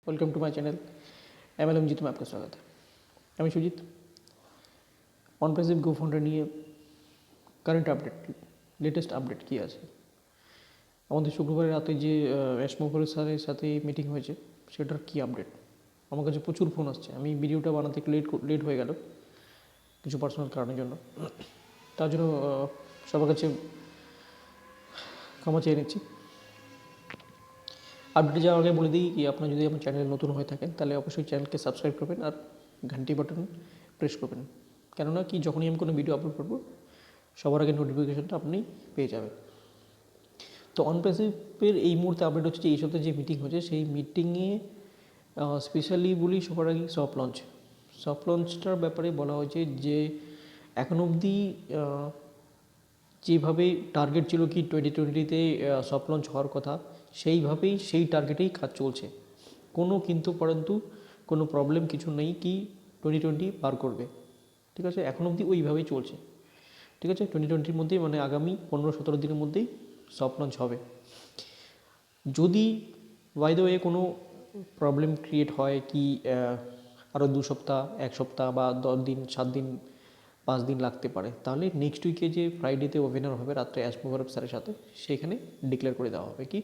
Welcome to my channel MLM जीत में आपका स्वागत है। আমি সুজিত অনপ্যাসিভ গো ফান্ডার নিয়ে কারেন্ট আপডেট লেটেস্ট আপডেট কী আছে। আমাদের শুক্রবারের রাতে যে এসমোফল স্যারের সাথে মিটিং হয়েছে সেটার কী আপডেট। আমার কাছে প্রচুর ফোন আসছে, আমি ভিডিওটা বানাতে একটু লেট হয়ে গেল কিছু পার্সোনাল কারণের জন্য, তার জন্য সবার কাছে ক্ষমা চেয়ে নিচ্ছি। আপডেট যাওয়ার আগে বলে দিই কি, আপনার যদি আমার চ্যানেলে নতুন হয়ে থাকেন তাহলে অবশ্যই চ্যানেলকে সাবস্ক্রাইব করবেন আর ঘন্টি বাটন প্রেস করবেন, কেননা কি যখনই আমি কোনো ভিডিও আপলোড করবো সবার আগে নোটিফিকেশনটা আপনি পেয়ে যাবেন। তো অনপ্যাসিভের এই মুহূর্তে আপডেট হচ্ছে যে এই সপ্তাহে যে মিটিং হচ্ছে সেই মিটিংয়ে স্পেশালি বলি সবার আগে সফট লঞ্চটার ব্যাপারে বলা হয়েছে যে এখন অবধি যেভাবে টার্গেট ছিল কি 2020-তে সফট লঞ্চ হওয়ার কথা, সেইভাবেই সেই টার্গেটেই কাজ চলছে। পরন্তু কোনো প্রবলেম কিছু নেই কি 2020 পার করবে, ঠিক আছে। এখন অবধি ওইভাবেই চলছে, ঠিক আছে। 2020-র মধ্যেই মানে আগামী 15-17 দিনের মধ্যেই সফট লঞ্চ হবে। যদি বাই দ্য ওয়ে কোনো প্রবলেম ক্রিয়েট হয় কি আরও 2 সপ্তাহ 1 সপ্তাহ বা 10 দিন 7 দিন 5 দিন লাগতে পারে, তাহলে নেক্সট উইকে যে ফ্রাইডেতে ওয়েবিনার হবে রাত্রে এসমোফল স্যারের সাথে, সেখানে ডিক্লেয়ার করে দেওয়া হবে কি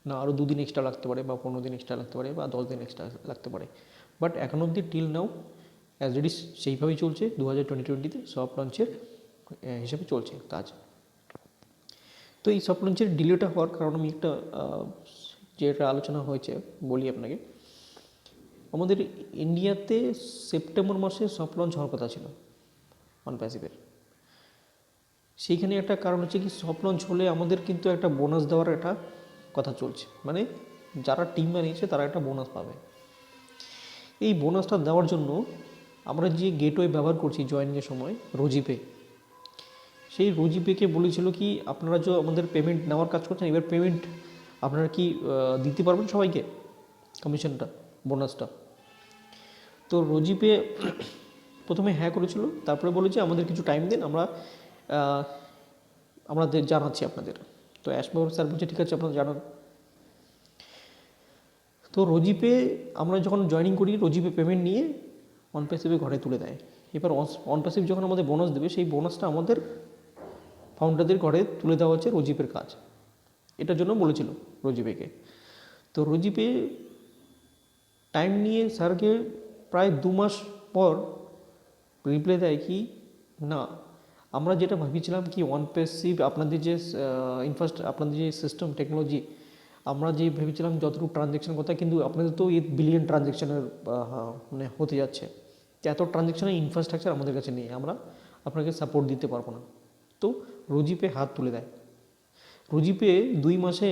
না আরও 2 দিন এক্সট্রা লাগতে পারে বা 15 দিন এক্সট্রা লাগতে পারে বা 10 দিন এক্সট্রা লাগতে পারে। বাট এখন অবধি till now as it is সেইভাবেই চলছে। 2020-তে সফট লঞ্চের হিসেবে চলছে কাজ। তো এই সফট লঞ্চের ডিলেটা হওয়ার কারণ আমি একটা যেটা আলোচনা হয়েছে বলি আপনাকে। আমাদের ইন্ডিয়াতে সেপ্টেম্বর মাসে সফট লঞ্চ হওয়ার কথা ছিল অনপ্যাসিভের। সেইখানে একটা কারণ হচ্ছে কি, সফট লঞ্চ হলে আমাদের কিন্তু একটা বোনাস দেওয়ার একটা কথা চলছে, মানে যারা টিম বানিয়েছে তারা একটা বোনাস পাবে। এই বোনাসটা দেওয়ার জন্য আমরা যে গেটওয়ে ব্যবহার করছি জয়েনিংয়ের সময় রোজিপে, সেই রোজিপেকে বলেছিল কি আপনারা যে আমাদের পেমেন্ট নেওয়ার কাজ করছেন, এবার পেমেন্ট আপনারা কি দিতে পারবেন সবাইকে কমিশনটা বোনাসটা। তো রোজিপে প্রথমে হ্যাঁ করেছিল, তারপরে বলেছে আমাদের কিছু টাইম দিন, আমাদের জানাচ্ছি আপনাদের। তো এসমোফল স্যার বলছে ঠিক আছে আপনারা জানান। তো রোজিপে আমরা যখন জয়েনিং করি রোজিপে পেমেন্ট নিয়ে অনপ্যাসিভে ঘরে তুলে দেয়। এবার অনপ্যাসিভ যখন আমাদের বোনাস দেবে সেই বোনাসটা আমাদের ফাউন্ডারদের ঘরে তুলে দেওয়া হচ্ছে রোজিপের কাজ, এটার জন্য বলেছিল রোজিপেকে। তো রোজিপে টাইম নিয়ে স্যারকে প্রায় 2 মাস পর রিপ্লাই দেয় কি না আমরা যেটা ভেবেছিলাম কি অনপ্যাসিভ আপনাদের যে আপনাদের যে সিস্টেম টেকনোলজি, আমরা যে ভেবেছিলাম যতটুকু ট্রানজ্যাকশন কথা, কিন্তু আপনাদের তো 8 বিলিয়ন ট্রানজ্যাকশনের মানে হতে যাচ্ছে, এত ট্রানজ্যাকশনের ইনফ্রাস্ট্রাকচার আমাদের কাছে নেই, আমরা আপনাকে সাপোর্ট দিতে পারবো না। তো রোজিপে হাত তুলে দেয়। রোজিপে 2 মাসে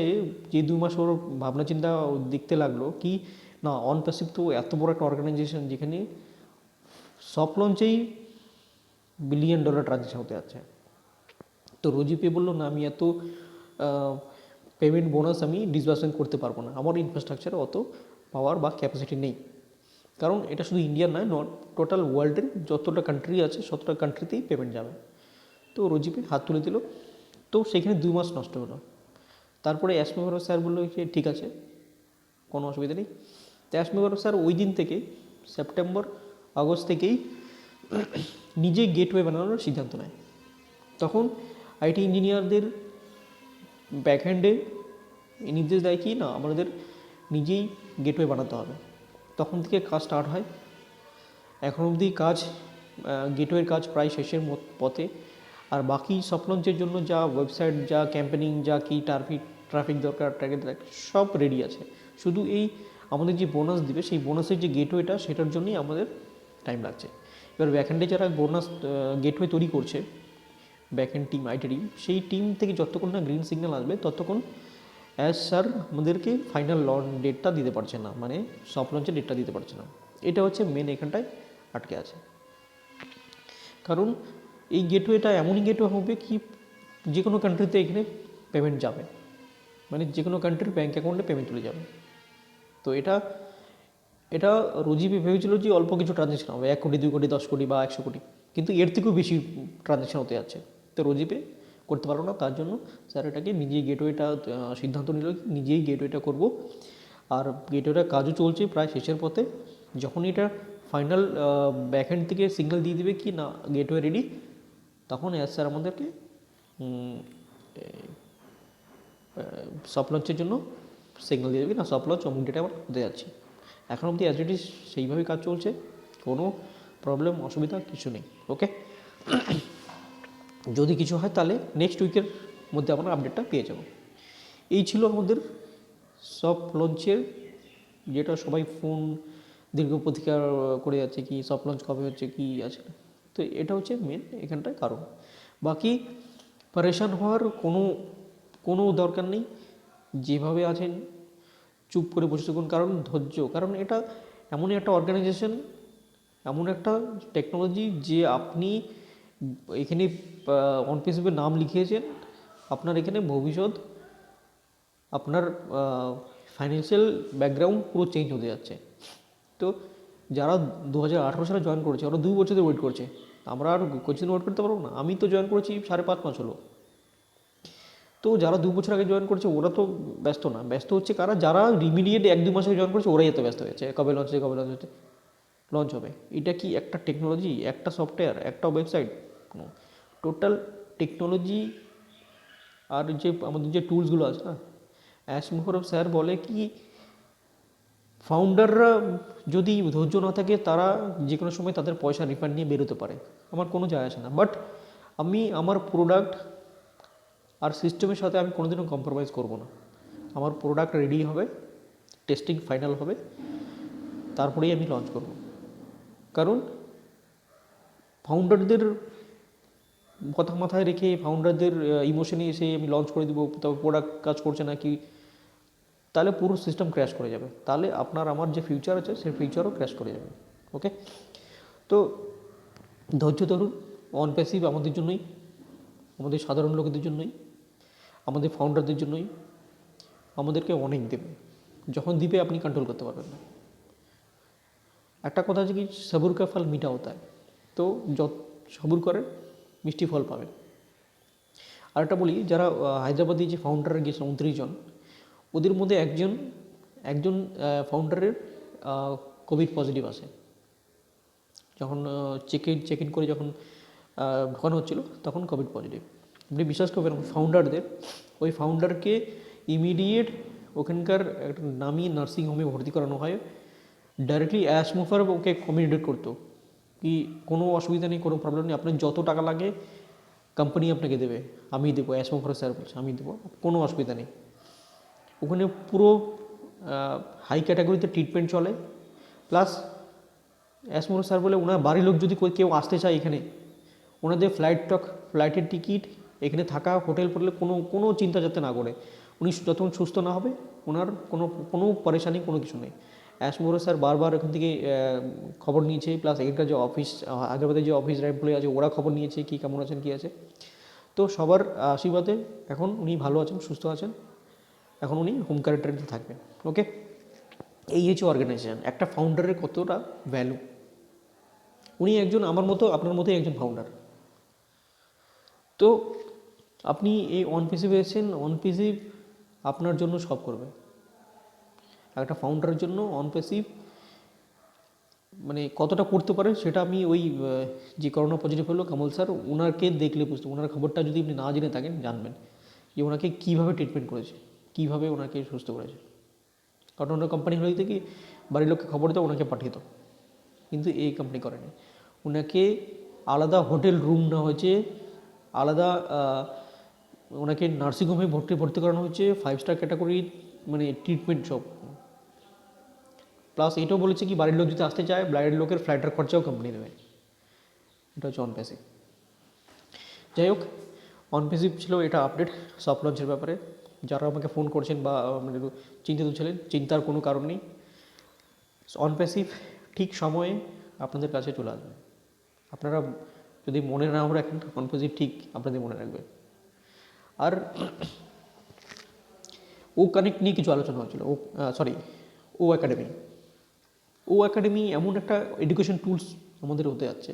যে 2 মাস ওর ভাবনা চিন্তা দেখতে লাগলো কি না অনপ্যাসিভ তো এত বড় একটা অর্গানাইজেশন যেখানে সফট লঞ্চেই $1 বিলিয়ন ট্রানজ্যাকশন হতে যাচ্ছে। তো রোজিপে বললো না আমি এত পেমেন্ট বোনাস আমি ডিসবার্সমেন্ট করতে পারবো না, আমার ইনফ্রাস্ট্রাকচারে অত পাওয়ার বা ক্যাপাসিটি নেই। কারণ এটা শুধু ইন্ডিয়ার নয়, টোটাল ওয়ার্ল্ডের যতটা কান্ট্রি আছে ততটা কান্ট্রিতেই পেমেন্ট যাবে। তো রোজিপে হাত তুলে দিল। তো সেখানে 2 মাস নষ্ট হলো। তারপরে এসমোফল স্যার বললো যে ঠিক আছে কোনো অসুবিধা নেই। তো এসমোফল স্যার ওই দিন থেকে সেপ্টেম্বর আগস্ট থেকেই নিজেই গেটওয়ে বানানোর সিদ্ধান্ত নেয়। তখন আইটি ইঞ্জিনিয়ারদের ব্যাকহ্যান্ডে নির্দেশ দেয় কি না আমাদের নিজেই গেটওয়ে বানাতে হবে। তখন থেকে কাজ স্টার্ট হয়। এখন অবধি কাজ গেটওয়ের কাজ প্রায় শেষের পথে। আর বাকি সফট লঞ্চের জন্য যা ওয়েবসাইট, যা ক্যাম্পেনিং, যা কি ট্রাফিক দরকার, সব রেডি আছে। শুধু এই আমাদের যে বোনাস দিবে সেই বোনাসের যে গেটওয়েটা সেটার জন্যই আমাদের টাইম লাগছে। এবার ব্যাকহ্যান্ডে যারা বোনাস গেটওয়ে তৈরি করছে ব্যাকহ্যান্ড টিম, আইটি টিম, সেই টিম থেকে যতক্ষণ না গ্রিন সিগন্যাল আসবে ততক্ষণ স্যার আমাদেরকে ফাইনাল ডেটটা দিতে পারছে না, মানে সফট লঞ্চের ডেটটা দিতে পারছে না। এটা হচ্ছে মেন এখানটায় আটকে আছে। কারণ এই গেটওয়েটা এমনই গেটওয়ে হবে কি যে কোনো কান্ট্রিতে এখানে পেমেন্ট যাবে, মানে যে কোনো কান্ট্রির ব্যাঙ্ক অ্যাকাউন্টে পেমেন্ট চলে যাবে। তো এটা রোজিপে ভেবেছিল যে অল্প কিছু ট্রানজ্যাকশন হবে, 1 কোটি 2 কোটি 10 কোটি বা 100 কোটি, কিন্তু এর থেকেও বেশি ট্রানজ্যাকশন হতে যাচ্ছে। তো রোজিপে করতে পারবো না, তার জন্য স্যার এটাকে নিজেই গেটওয়েটা সিদ্ধান্ত নিল নিজেই গেটওয়েটা করব। আর গেটওয়েটার কাজও চলছে প্রায় শেষের পথে। যখন এটা ফাইনাল ব্যাকহ্যান্ড থেকে সিগন্যাল দিয়ে দেবে কি না গেটওয়ে রেডি, তখন স্যার আমাদেরকে সফট লঞ্চের জন্য সিগন্যাল দিয়ে দেবে না সফট লঞ্চ অমুক ডেটে আবার হতে যাচ্ছি। এখন অবধি অ্যাজ ইট ইজ সেইভাবেই কাজ চলছে, কোনো প্রবলেম অসুবিধা কিছু নেই। ওকে, যদি কিছু হয় তাহলে নেক্সট উইকের মধ্যে আমরা আপডেটটা পেয়ে যাব। এই ছিল আমাদের সফট লঞ্চের, যেটা সবাই ফোন দীর্ঘ প্রতীক্ষা করে যাচ্ছে কি সফট লঞ্চ কবে হচ্ছে কি আছে। তো এটা হচ্ছে মেন এখানটায় কারণ। বাকি পারেশান হওয়ার কোনো দরকার নেই। যেভাবে আছেন চুপ করে বসে থাকুন, কারণ ধৈর্য, কারণ এটা এমনই একটা অর্গানাইজেশন, এমন একটা টেকনোলজি যে আপনি এখানে অনপেসিভের নাম লিখিয়েছেন, আপনার এখানে ভবিষ্যৎ, আপনার ফাইন্যান্সিয়াল ব্যাকগ্রাউন্ড পুরো চেঞ্জ হতে যাচ্ছে। তো যারা 2018 সালে জয়েন করেছে ওরা 2 বছর ধরে ওয়েট করছে, আমরা আর কিছুদিন ওয়েট করতে পারবো না? আমি তো জয়েন করেছি 5.5 মাস হলো। তো যারা 2 বছর আগে জয়েন করেছে ওরা তো ব্যস্ত না, ব্যস্ত হচ্ছে কারা? যারা ইমিডিয়েট 1-2 মাস আগে জয়েন করেছে ওরাই এত ব্যস্ত হয়েছে কবে লঞ্চ হবে, কবে লঞ্চ হবে। এটা কি একটা টেকনোলজি, একটা সফটওয়্যার, একটা ওয়েবসাইট? Total technology. আর যে আমাদের যে টুলসগুলো আছে না, অ্যাশ মুখার্জী স্যার বলে কি ফাউন্ডাররা যদি ধৈর্য না থাকে তারা যে কোনো সময় তাদের পয়সা রিফান্ড নিয়ে বেরোতে পারে, আমার কোনো যায় আসে না। বাট আমি আমার প্রোডাক্ট আর সিস্টেমের সাথে আমি কোনোদিনও কম্প্রোমাইজ করব না। আমার প্রোডাক্ট রেডি হবে, টেস্টিং ফাইনাল হবে, তারপরেই আমি লঞ্চ করব। কারণ ফাউন্ডারদের কথা মাথায় রেখে, ফাউন্ডারদের ইমোশনে এসে আমি লঞ্চ করে দেবো, তবে প্রোডাক্ট কাজ করছে না কি, তাহলে পুরো সিস্টেম ক্র্যাশ করে যাবে। তাহলে আপনার আমার যে ফিউচার আছে সেই ফিউচারও ক্র্যাশ করে যাবে। ওকে, তো ধৈর্য ধরুন। অনপ্যাসিভ আমাদের জন্যই, আমাদের সাধারণ লোকেদের জন্যই, আমাদের ফাউন্ডারদের জন্যই, আমাদেরকে অনেক দেবে। যখন দিবে আপনি কন্ট্রোল করতে পারবেন না। একটা কথা আছে কি, সবুর কা ফল মিঠা হতা হয়। তো যত সবুর করেন মিষ্টি ফল পাবেন। আরেকটা বলি, যারা হায়দ্রাবাদে যে ফাউন্ডার গিয়েছিল 29 জন, ওদের মধ্যে একজন ফাউন্ডারের কোভিড পজিটিভ আসে। যখন চেক ইন করে যখন ঢোকানো হচ্ছিল তখন কোভিড পজিটিভ। আপনি বিশ্বাস করবেন, ওই ফাউন্ডারকে ইমিডিয়েট ওখানকার একটা নামি নার্সিংহোমে ভর্তি করানো হয়। ডাইরেক্টলি অ্যাশ মুফার ওকে কমিউনিকেট করতো কি কোনো অসুবিধা নেই, কোনো প্রবলেম নেই, আপনার যত টাকা লাগে কোম্পানি আপনাকে দেবে, আমি দেবো। অ্যাশ মুফার স্যার বলছে আমি দেবো, কোনো অসুবিধা নেই। ওখানে পুরো হাই ক্যাটাগরিতে ট্রিটমেন্ট চলে। প্লাস অ্যাসমোর স্যার বলে ওনার বাড়ির লোক যদি কেউ আসতে চায় এখানে, ওনাদের ফ্লাইটের টিকিট, এখানে থাকা, হোটেল ফোটেলে কোনো চিন্তা যাতে না করে। উনি যতক্ষণ সুস্থ না হবে ওনার কোনো পরেশানি, কোনো কিছু নেই। অ্যাসমোর স্যার বারবার এখান থেকে খবর নিয়েছে, প্লাস এখানকার যে অফিস, হায়দ্রাবাদের যে অফিস এমপ্লয়ি আছে ওরা খবর নিয়েছে কি কেমন আছেন, কী আছে। তো সবার আশীর্বাদে এখন উনি ভালো আছেন, সুস্থ আছেন, এখন উনি হোম কোয়ারেন্টাইনে থাকবেন। ওকে, এই হচ্ছে অর্গানাইজেশন, একটা ফাউন্ডারের কতটা ভ্যালু। উনি একজন আমার মতো আপনার মতোই একজন ফাউন্ডার। তো আপনি এই অনপেসিভ এসেছেন, অনপেসিভ আপনার জন্য সব করবে। একটা ফাউন্ডারের জন্য অনপেসিভ মানে কতটা করতে পারে সেটা আমি ওই যে করোনা পজিটিভ হলো কামল স্যার, ওনাকে দেখলে বুঝতে, ওনার খবরটা যদি আপনি না জেনে থাকেন জানবেন যে ওনাকে কীভাবে ট্রিটমেন্ট করেছে, কীভাবে ওনাকে সুস্থ করেছে। কারণ ওনার কোম্পানি হলে কি বাড়ির লোককে খবর দেয় ওনাকে পাঠিয়ে দাও, কিন্তু এই কোম্পানি করেনি। ওনাকে আলাদা হোটেল রুম নেওয়া হয়েছে, আলাদা ওনাকে নার্সিংহোমে ভর্তি করানো হয়েছে, 5 স্টার ক্যাটাগরি মানে ট্রিটমেন্ট সব। প্লাস এটাও বলেছে কি বাড়ির লোক যদি আসতে চায় বাড়ির লোকের ফ্লাইটের খরচাও কোম্পানি দেবে। এটা হচ্ছে অনপেসিভ। যাই হোক, অনপেসিভ ছিল এটা আপডেট সফট লঞ্চের ব্যাপারে। যারা আমাকে ফোন করছেন বা মানে চিন্তিত ছিলেন, চিন্তার কোনো কারণ নেই। অনপেসিভ ঠিক সময়ে আপনাদের কাছে চলে আসবে। আপনারা যদি মনে নাও রাখেন, অনপেসিভ ঠিক আপনাদের মনে রাখবে। আর ও কানেক্ট নিয়ে কিছু আলোচনা হচ্ছিল, ও একাডেমি এমন একটা এডুকেশন টুলস আমাদের হতে যাচ্ছে।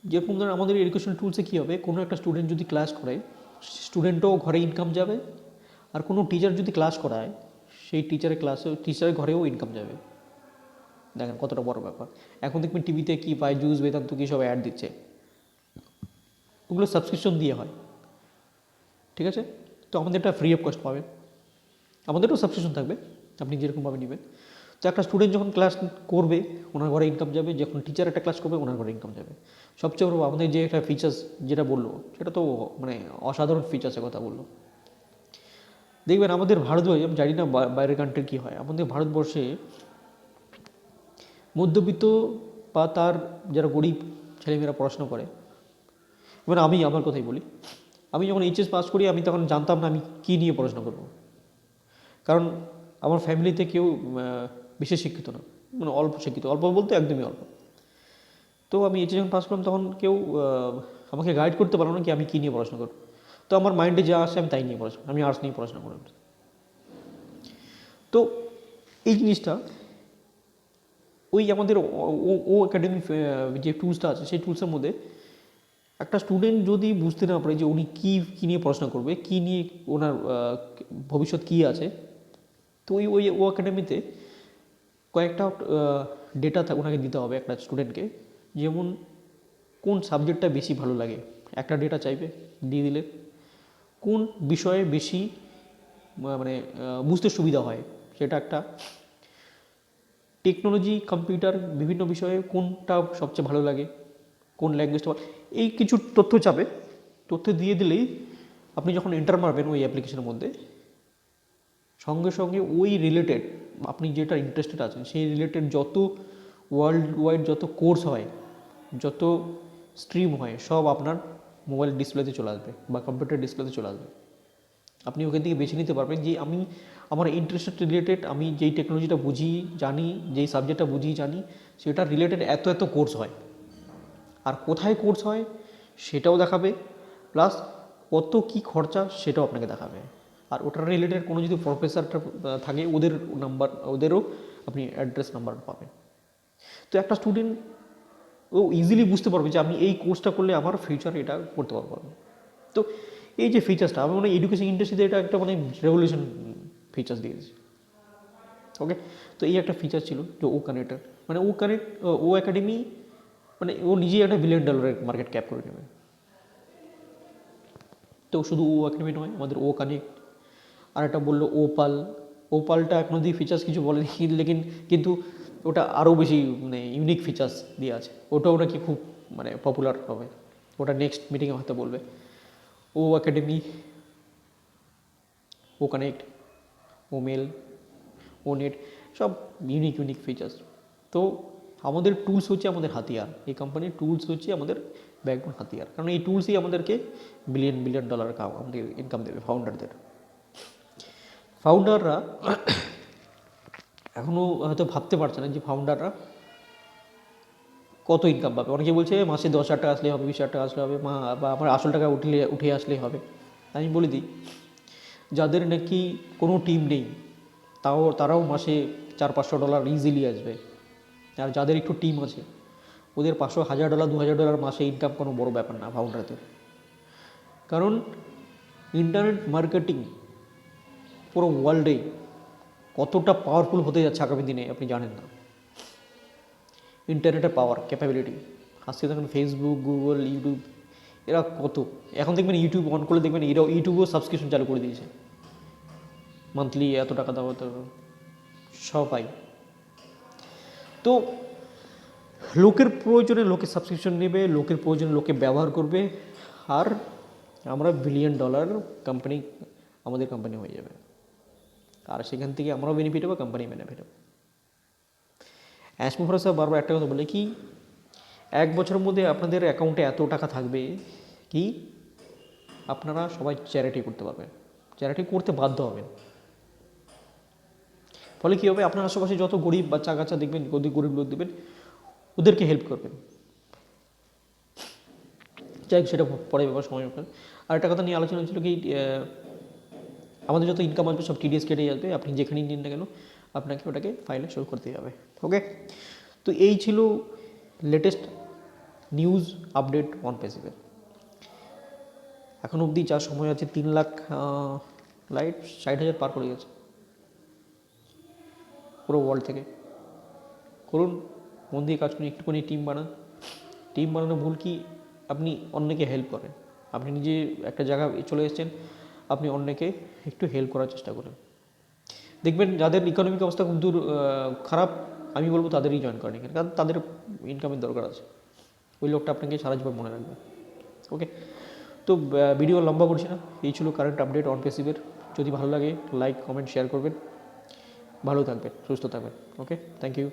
যেরকম ধরেন আমাদের এডুকেশন টুলসে কী হবে, কোনো একটা স্টুডেন্ট যদি ক্লাস করে, স্টুডেন্টও ঘরে ইনকাম যাবে, আর কোনো টিচার যদি ক্লাস করায় সেই টিচারের ঘরেও ইনকাম যাবে। দেখেন কতটা বড় ব্যাপার। এখন দেখবেন টিভিতে কী পায়, জুস বেদান্ত কী সব অ্যাড দিচ্ছে, ওগুলো সাবস্ক্রিপশন দিয়ে হয়, ঠিক আছে। তো আমাদের এটা ফ্রি অফ কস্ট পাবেন, আমাদেরও সাবস্ক্রিপশন থাকবে, আপনি যেরকমভাবে নেবেন। তো একটা স্টুডেন্ট যখন ক্লাস করবে ওনার ঘরে ইনকাম যাবে, যখন টিচার একটা ক্লাস করবে ওনার ঘরে ইনকাম যাবে। সবচেয়ে বড় আমাদের যে একটা ফিচার্স যেটা বললো সেটা তো মানে অসাধারণ ফিচার্সের কথা বললো। দেখবেন আমাদের ভারতবর্ষে, আমি জানি না বাইরের কান্ট্রির কী হয়, আমাদের ভারতবর্ষে মধ্যবিত্ত বা তার যারা গরিব ছেলেমেয়েরা পড়াশোনা করে, এবার আমি আমার কথাই বলি, আমি যখন এইচএস পাস করি আমি তখন জানতাম না আমি কী নিয়ে পড়াশোনা করব। কারণ আমার ফ্যামিলিতে কেউ বিশেষ শিক্ষিত না, মানে অল্প শিক্ষিত, অল্প বলতে একদমই অল্প। তো আমি এইচএস যখন পাস করলাম তখন কেউ আমাকে গাইড করতে পারলো না কি আমি কী নিয়ে পড়াশোনা করব। তো আমার মাইন্ডে যা আসে আমি তাই নিয়ে পড়াশোনা, আমি আর্টস নিয়ে পড়াশোনা করলাম। তো এই জিনিসটা ওই আমাদের ও একাডেমি যে টুলসটা আছে সেই টুলসের মধ্যে একটা স্টুডেন্ট যদি বুঝতে না পারে যে উনি কী নিয়ে পড়াশোনা করবে, কী নিয়ে ওনার ভবিষ্যৎ কী আছে, তো ও একাডেমিতে কয়েকটা ডেটা ওনাকে দিতে হবে একটা স্টুডেন্টকে। যেমন কোন সাবজেক্টটা বেশি ভালো লাগে একটা ডেটা চাইবে, দিয়ে দিলে কোন বিষয়ে বেশি মানে বুঝতে সুবিধা হয় সেটা একটা, টেকনোলজি কম্পিউটার বিভিন্ন বিষয়ে কোনটা সবচেয়ে ভালো লাগে, কোন ল্যাঙ্গুয়েজটা, এই কিছু তথ্য চাবে। তথ্য দিয়ে দিলেই আপনি যখন এন্টার মারবেন ওই অ্যাপ্লিকেশনের মধ্যে, সঙ্গে সঙ্গে ওই রিলেটেড আপনি যেটা ইন্টারেস্টেড আছেন সেই রিলেটেড যত ওয়ার্ল্ড ওয়াইড যত কোর্স হয়, যত স্ট্রিম হয়, সব আপনার মোবাইল ডিসপ্লেতে চলে আসবে বা কম্পিউটার ডিসপ্লেতে চলে আসবে। আপনি ওখান থেকে বেছে নিতে পারবেন যে আমি আমার ইন্টারেস্টেড রিলেটেড, আমি যেই টেকনোলজিটা বুঝি জানি, যেই সাবজেক্টটা বুঝি জানি, সেটা রিলেটেড এত এত কোর্স হয়, আর কোথায় কোর্স হয় সেটাও দেখাবে, প্লাস কত কী খরচা সেটাও আপনাকে দেখাবে। আর ওটার রিলেটেড কোনো যদি প্রফেসরটা থাকে ওদের নাম্বার, ওদেরও আপনি অ্যাড্রেস নাম্বার পাবেন। তো একটা স্টুডেন্ট ও ইজিলি বুঝতে পারবে যে আমি এই কোর্সটা করলে আমার ফিউচারে এটা করতে পারবো। তো এই যে ফিচার্সটা আমি মনে হয় এডুকেশন ইন্ডাস্ট্রিতে এটা একটা মানে রেভলিউশন ফিচার্স দিয়েছে। ওকে, তো এই একটা ফিচার ছিল যে ও কানেক্টার, মানে ও একাডেমি মানে ও নিজেই একটা $1 বিলিয়ন মার্কেট ক্যাপ করে নেবে। তো শুধু ও একাডেমি নয়, আমাদের ও কানেক্ট, আর একটা বললো ওপালটা এখন অব্দি ফিচার্স কিছু বলেনি, লেকিন কিন্তু ওটা আরও বেশি মানে ইউনিক ফিচার্স দিয়ে আছে, ওটাও নাকি খুব মানে পপুলার হবে, ওটা নেক্সট মিটিংয়ে হয়তো বলবে। ও একাডেমি, ও কানেক্ট, ও মেল, ও নেট, সব ইউনিক ফিচার্স। তো আমাদের টুলস হচ্ছে আমাদের হাতিয়ার, এই কোম্পানির টুলস হচ্ছে আমাদের ব্যাকবোন হাতিয়ার, কারণ এই টুলসই আমাদেরকে বিলিয়ন ডলার আমাদের ইনকাম দেবে ফাউন্ডাররা এখনও হয়তো ভাবতে পারছে না যে ফাউন্ডাররা কত ইনকাম পাবে। অনেকে বলছে মাসে 10,000 টাকা আসলে হবে, 20,000 টাকা আসলে হবে, বা আমার আসল টাকা উঠে আসলেই হবে। আমি বলে দিই, যাদের নাকি কোনো টিম নেই তারাও মাসে $400-500 ইজিলি আসবে। আর যাদের একটু টিম আছে ওদের $500, $1,000, $2,000 মাসে ইনকাম কোনো বড় ব্যাপার না ফাউন্ডারদের। কারণ ইন্টারনেট মার্কেটিং পুরো ওয়ার্ল্ডে কতটা পাওয়ারফুল হতে যাচ্ছে আগামী দিনে আপনি জানেন না। ইন্টারনেটের পাওয়ার ক্যাপাবিলিটি, আজকে দেখুন ফেসবুক, গুগল, ইউটিউব, এরা কত, এখন দেখবেন ইউটিউব অন করে দেখবেন এরাও ইউটিউবেও সাবস্ক্রিপশন চালু করে দিয়েছে, মান্থলি এত টাকা দাও তো সবাই। তো লোকের প্রয়োজনে লোকে সাবস্ক্রিপশন নেবে, লোকের প্রয়োজনে লোকে ব্যবহার করবে, আর আমরা $1 বিলিয়ন কোম্পানি, আমাদের কোম্পানি হয়ে যাবে, আর সেখান থেকে আমরাও বেনিফিট হবো, কোম্পানি বেনিফিট হবে। অ্যাসমোফরা সাহেব বারবার একটা কথা বলে কি, 1 বছরের মধ্যে আপনাদের অ্যাকাউন্টে এত টাকা থাকবে কি আপনারা সবাই চ্যারিটি করতে পারবেন, চ্যারিটি করতে বাধ্য হবেন। ফলে কী হবে, আপনার আশেপাশে যত গরিব বাচ্চা কাচ্চা দেখবেন, গরিব লোক দেখবেন, ওদেরকে হেল্প করবেন। যাই হোক, সেটা পরে ব্যাপার, সময় ব্যাপার। আর একটা কথা নিয়ে আলোচনা হচ্ছিল কি, আমাদের যত ইনকাম আসবে সব টিডিএস কেটে যাবে, আপনি যেখানেই নিন না কেন আপনাকে ওটাকে ফাইলে শো করতেই হবে। ওকে, তো এই ছিল লেটেস্ট নিউজ আপডেট OnePassive। এখন অবধি যা সময় আছে 3 লাখ লাইট 60,000 পার করে গেছে। পুরো ওয়ার্ল্ড থেকে। করুন, মন দিয়ে কাজ করুন, একটুখানি টিম বানান। টিম বানানো ভুল কি, আপনি অন্যকে হেল্প করেন। আপনি নিজে একটা জায়গায় চলে এসেছেন, আপনি অন্যকে একটু হেল্প করার চেষ্টা করেন। দেখবেন যাদের ইকোনমিক অবস্থা খুব খারাপ, আমি বলবো তাদেরই জয়েন করেন এখানে, কারণ তাদের ইনকামের দরকার আছে। ওই লোকটা আপনাকে সারা জীবন মনে রাখবে। ওকে, তো ভিডিও লম্বা করছি না, এই ছিল কারেন্ট আপডেট অনপেসিভের। যদি ভালো লাগে লাইক কমেন্ট শেয়ার করবেন। ভালো থাকবেন, সুস্থ থাকবেন। ওকে, থ্যাংক ইউ।